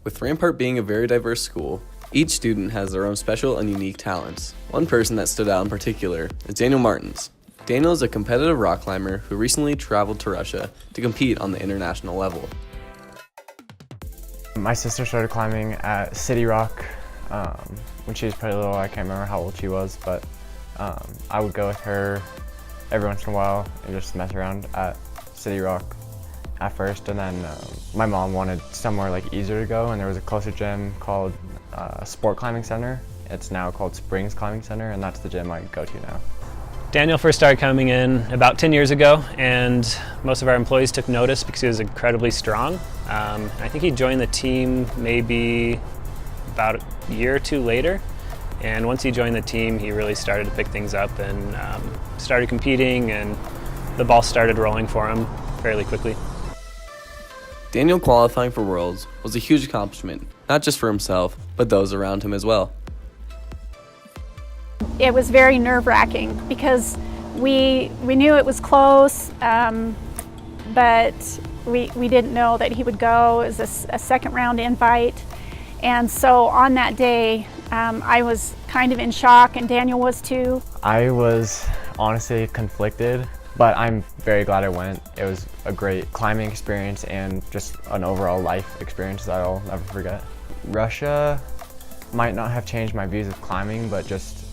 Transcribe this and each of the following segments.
With Rampart being a very diverse school, each student has their own special and unique talents. One person that stood out in particular is Daniel Martins. Daniel is a competitive rock climber who recently traveled to Russia to compete on the international level. My sister started climbing at City Rock when she was pretty little. I can't remember how old she was, but I would go with her every once in a while and just mess around at City Rock at first, and then my mom wanted somewhere like easier to go, and there was a closer gym called Sport Climbing Center. It's now called Springs Climbing Center, and that's the gym I go to now. Daniel first started coming in about 10 years ago, and most of our employees took notice because he was incredibly strong. I think he joined the team maybe about a year or two later, and once he joined the team, he really started to pick things up and started competing, and the ball started rolling for him fairly quickly. Daniel qualifying for Worlds was a huge accomplishment, not just for himself, but those around him as well. It was very nerve-wracking because we knew it was close, but we didn't know that he would go. It was a second round invite, and so on that day I was kind of in shock, and Daniel was too. I was honestly conflicted, but I'm very glad I went. It was a great climbing experience and just an overall life experience that I'll never forget. Russia might not have changed my views of climbing, but just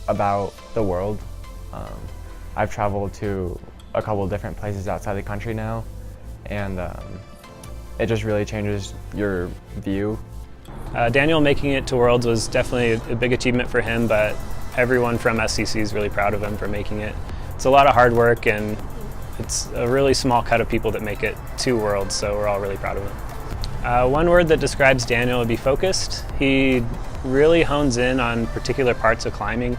about the world. I've traveled to a couple of different places outside the country now, and it just really changes your view. Daniel making it to Worlds was definitely a big achievement for him, but everyone from SCC is really proud of him for making it. It's a lot of hard work, and it's a really small cut of people that make it to Worlds, so we're all really proud of him. One word that describes Daniel would be focused. He really hones in on particular parts of climbing,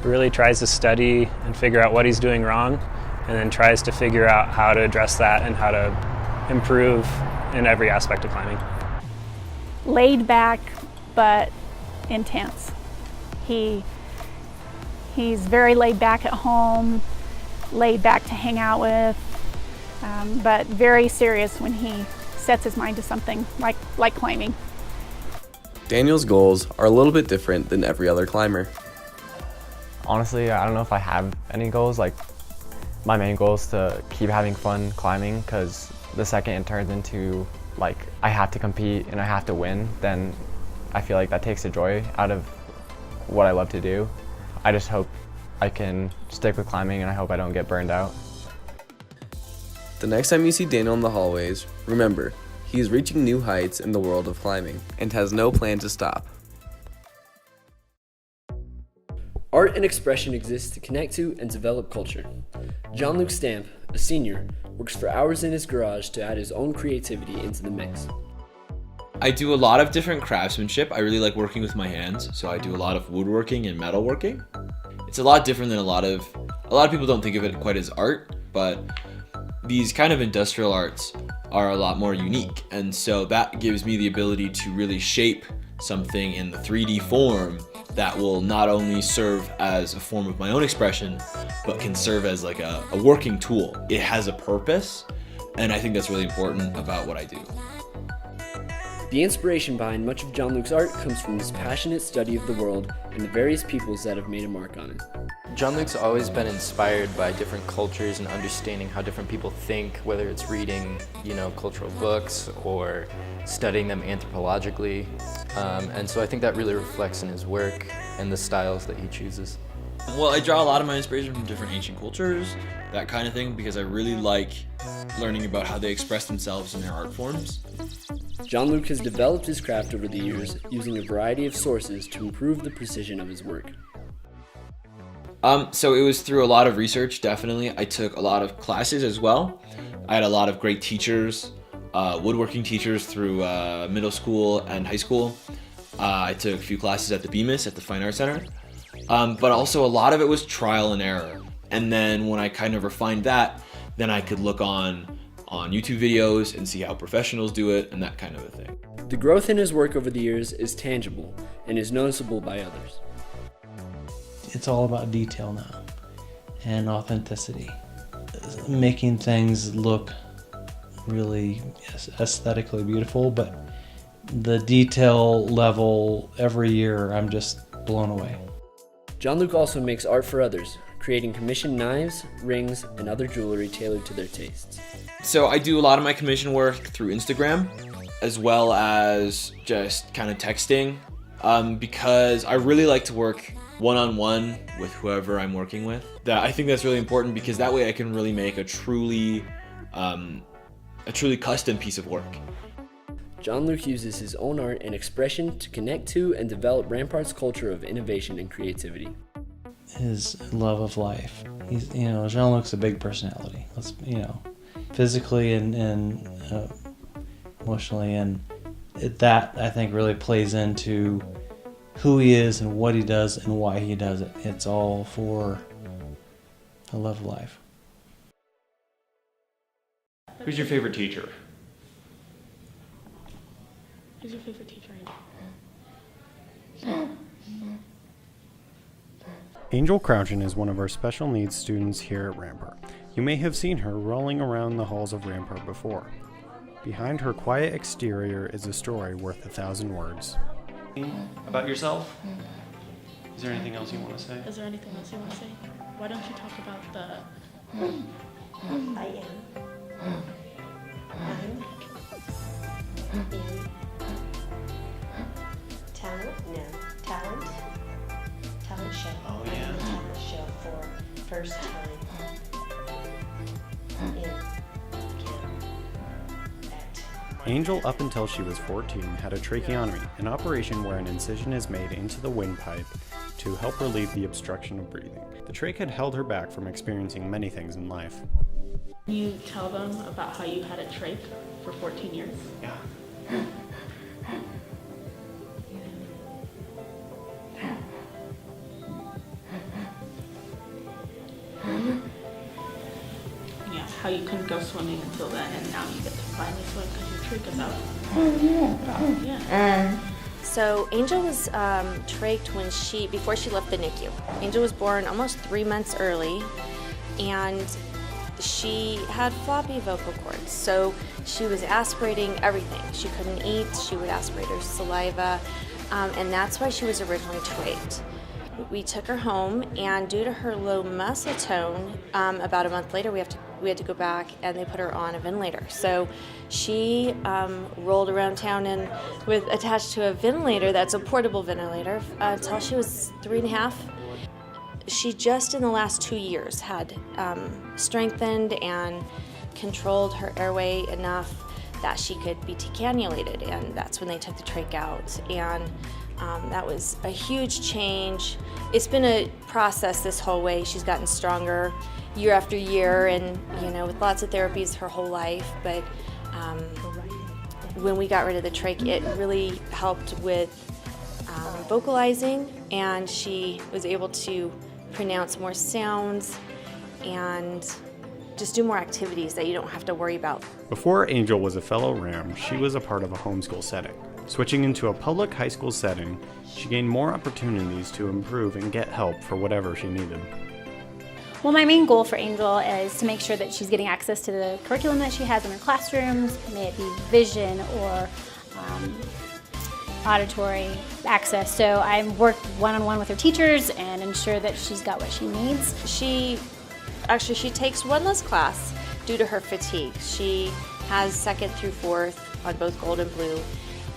really tries to study and figure out what he's doing wrong, and then tries to figure out how to address that and how to improve in every aspect of climbing. Laid back, but intense. He's very laid back at home, laid back to hang out with, but very serious when he sets his mind to something like climbing. Daniel's goals are a little bit different than every other climber. Honestly, I don't know if I have any goals. Like, my main goal is to keep having fun climbing, because the second it turns into like I have to compete and I have to win, then I feel like that takes the joy out of what I love to do. I just hope I can stick with climbing, and I hope I don't get burned out. The next time you see Daniel in the hallways, remember, he is reaching new heights in the world of climbing and has no plan to stop. Art and expression exist to connect to and develop culture. Jean-Luc Stamp, a senior, works for hours in his garage to add his own creativity into the mix. I do a lot of different craftsmanship. I really like working with my hands, so I do a lot of woodworking and metalworking. It's a lot different than a lot of people don't think of it quite as art, but these kind of industrial arts are a lot more unique, and so that gives me the ability to really shape something in the 3D form that will not only serve as a form of my own expression, but can serve as like a working tool. It has a purpose, and I think that's really important about what I do. The inspiration behind much of Jean-Luc's art comes from his passionate study of the world and the various peoples that have made a mark on it. Jean-Luc's always been inspired by different cultures and understanding how different people think, whether it's reading, cultural books or studying them anthropologically. And so I think that really reflects in his work and the styles that he chooses. Well, I draw a lot of my inspiration from different ancient cultures, that kind of thing, because I really like learning about how they express themselves in their art forms. Jean-Luc has developed his craft over the years using a variety of sources to improve the precision of his work. So it was through a lot of research, definitely. I took a lot of classes as well. I had a lot of great teachers, woodworking teachers through middle school and high school. I took a few classes at the Bemis at the Fine Arts Center. But also a lot of it was trial and error. And then when I kind of refined that, then I could look on YouTube videos and see how professionals do it and that kind of a thing. The growth in his work over the years is tangible and is noticeable by others. It's all about detail now and authenticity, making things look really aesthetically beautiful, but the detail level every year, I'm just blown away. John Luke also makes art for others, creating commissioned knives, rings, and other jewelry tailored to their tastes. So I do a lot of my commission work through Instagram, as well as just kind of texting, because I really like to work one-on-one with whoever I'm working with. I think that's really important because that way I can really make a truly custom piece of work. John Luke uses his own art and expression to connect to and develop Rampart's culture of innovation and creativity. His love of life. He's, Jean-Luc's a big personality. Physically and emotionally, and that I think really plays into who he is and what he does and why he does it. It's all for the love of life. Who's your favorite teacher? Who's your favorite teacher? Angel Crouchin is one of our special needs students here at Rampart. You may have seen her rolling around the halls of Rampart before. Behind her quiet exterior is a story worth 1,000 words. About yourself? Is there anything else you want to say? Is there anything else you want to say? Why don't you talk about the... I am talent show. Oh, yeah. I'm in the talent show for first time in KRAM. Angel, up until she was 14, had a tracheotomy, an operation where an incision is made into the windpipe to help relieve the obstruction of breathing. The trach had held her back from experiencing many things in life. Can you tell them about how you had a trach for 14 years? Yeah. Yeah, how you couldn't go swimming until then, and now you get to finally swim because your trach is out. Yeah. So Angel was trached before she left the NICU. Angel was born almost 3 months early, and she had floppy vocal cords, so she was aspirating everything. She couldn't eat, she would aspirate her saliva, and that's why she was originally trached. We took her home, and due to her low muscle tone, about a month later we had to go back and they put her on a ventilator. So she rolled around town attached to a ventilator that's a portable ventilator until she was 3.5. She just in the last 2 years had strengthened and controlled her airway enough that she could be decannulated, and that's when they took the trach out. And that was a huge change. It's been a process this whole way. She's gotten stronger year after year, and with lots of therapies her whole life. But when we got rid of the trach, it really helped with vocalizing, and she was able to pronounce more sounds and just do more activities that you don't have to worry about. Before Angel was a fellow RAM, she was a part of a homeschool setting. Switching into a public high school setting, she gained more opportunities to improve and get help for whatever she needed. Well, my main goal for Angel is to make sure that she's getting access to the curriculum that she has in her classrooms, may it be vision or auditory access. So I work one-on-one with her teachers and ensure that she's got what she needs. She takes one less class due to her fatigue. She has 2nd through 4th on both gold and blue.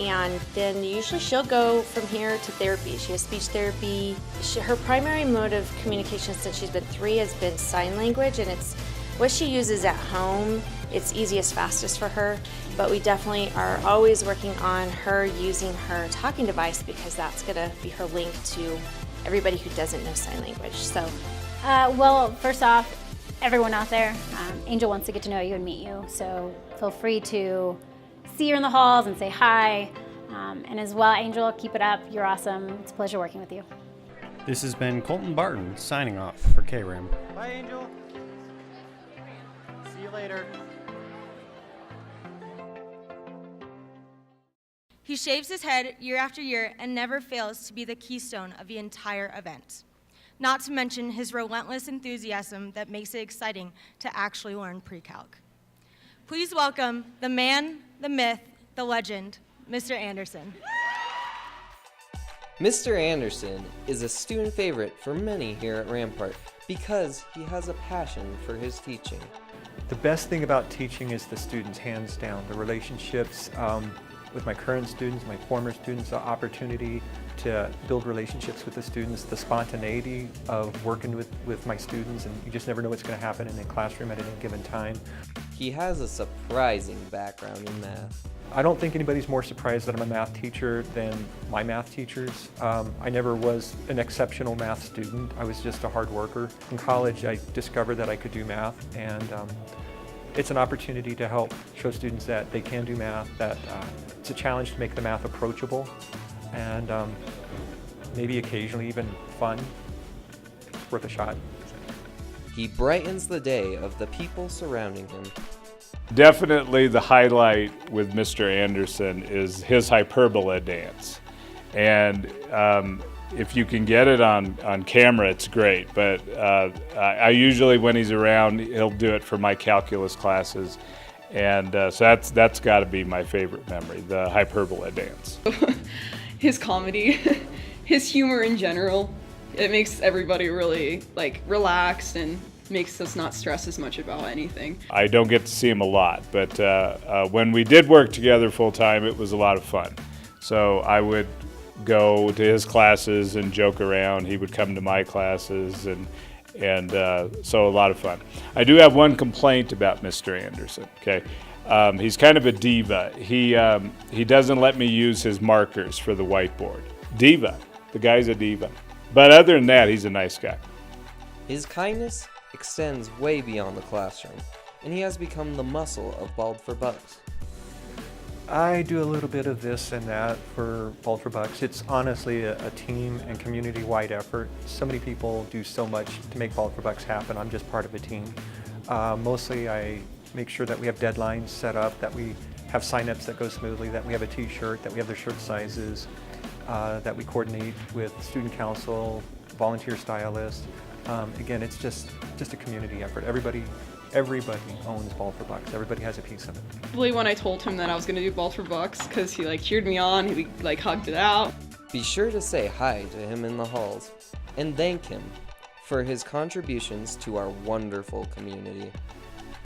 And then usually she'll go from here to therapy. She has speech therapy. Her primary mode of communication since she's been 3 has been sign language, and it's what she uses at home. It's easiest, fastest for her, but we definitely are always working on her using her talking device because that's gonna be her link to everybody who doesn't know sign language. So, well, first off, everyone out there, Angel wants to get to know you and meet you, so feel free to see her in the halls and say hi. And as well, Angel, keep it up. You're awesome. It's a pleasure working with you. This has been Colton Barton signing off for KRAM. Bye, Angel. See you later. He shaves his head year after year and never fails to be the keystone of the entire event. Not to mention his relentless enthusiasm that makes it exciting to actually learn pre-calc. Please welcome the man, the myth, the legend, Mr. Anderson. Mr. Anderson is a student favorite for many here at Rampart because he has a passion for his teaching. The best thing about teaching is the students, hands down. The relationships with my current students, my former students, the opportunity to build relationships with the students, the spontaneity of working with my students, and you just never know what's going to happen in the classroom at any given time. He has a surprising background in math. I don't think anybody's more surprised that I'm a math teacher than my math teachers. I never was an exceptional math student. I was just a hard worker. In college, I discovered that I could do math, and it's an opportunity to help show students that they can do math, that it's a challenge to make the math approachable, and maybe occasionally even fun. It's worth a shot. He brightens the day of the people surrounding him. Definitely the highlight with Mr. Anderson is his hyperbola dance. And if you can get it on camera, it's great. But I usually, when he's around, he'll do it for my calculus classes. And so that's got to be my favorite memory, the hyperbola dance. His comedy, his humor in general, it makes everybody really relaxed and makes us not stress as much about anything. I don't get to see him a lot, but when we did work together full time, it was a lot of fun. So I would go to his classes and joke around. He would come to my classes, and so a lot of fun. I do have one complaint about Mr. Anderson. Okay, he's kind of a diva. He doesn't let me use his markers for the whiteboard. Diva. The guy's a diva. But other than that, he's a nice guy. His kindness extends way beyond the classroom, and he has become the muscle of Bald for Bucks. I do a little bit of this and that for Bald for Bucks. It's honestly a team and community-wide effort. So many people do so much to make Bald for Bucks happen. I'm just part of a team. Mostly I make sure that we have deadlines set up, that we have sign-ups that go smoothly, that we have a t-shirt, that we have their shirt sizes, that we coordinate with student council, volunteer stylists. Again, it's just a community effort. Everybody owns Bald for Bucks. Everybody has a piece of it. Really, when I told him that I was going to do Bald for Bucks, because he cheered me on, he hugged it out. Be sure to say hi to him in the halls and thank him for his contributions to our wonderful community.